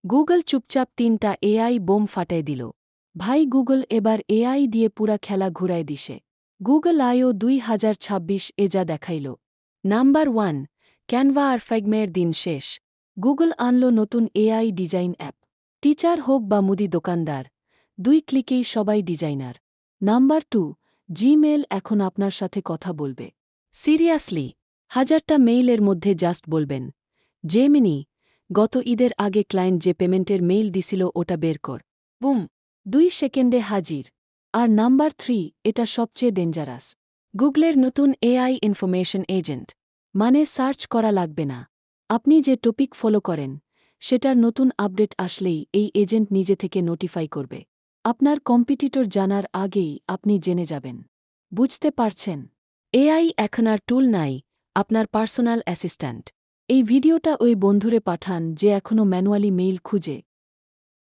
Google চুপচাপ ৩টা AI bomb ফাটায় দিল। ভাই গুগল এবার এআই দিয়ে পুরা খেলা ঘুরায় দিছে। গুগল আইও ২০২৬ এ যা দেখাইল। নাম্বার 1, ক্যানভা আর ফিগমার দিন শেষ। গুগল আনল নতুন এআই ডিজাইন অ্যাপ। টিচার হোক বা মুদি দোকানদার, 2 ক্লিকেই সবাই ডিজাইনার। নাম্বার 2, জিমেল এখন আপনার সাথে কথা বলবে। সিরিয়াসলি, 1000টা মেইলের মধ্যে জাস্ট বলবেন, জেমিনি, গত ঈদের আগে ক্লায়েন্ট যে পেমেন্টের মেইল দিছিল ওটা বের কর। বুম, 2 সেকেন্ডে হাজির। আর নাম্বার 3, এটা সবচেয়ে ডেঞ্জারাস। গুগলের নতুন এআই ইনফরমেশন এজেন্ট। মানে সার্চ করা লাগবে না। আপনি যে টপিক ফলো করেন, সেটার নতুন আপডেট আসলেই এই এজেন্ট নিজে থেকে নোটিফাই করবে। আপনার কম্পিটিটর জানার আগেই আপনি জেনে যাবেন। বুঝতে পারছেন? এআই এখন আর টুল নাই, আপনার পার্সোনাল অ্যাসিস্ট্যান্ট। এই ভিডিওটা ওই বন্ধুরে পাঠান যে এখনও ম্যানুয়ালি মেইল খুঁজে।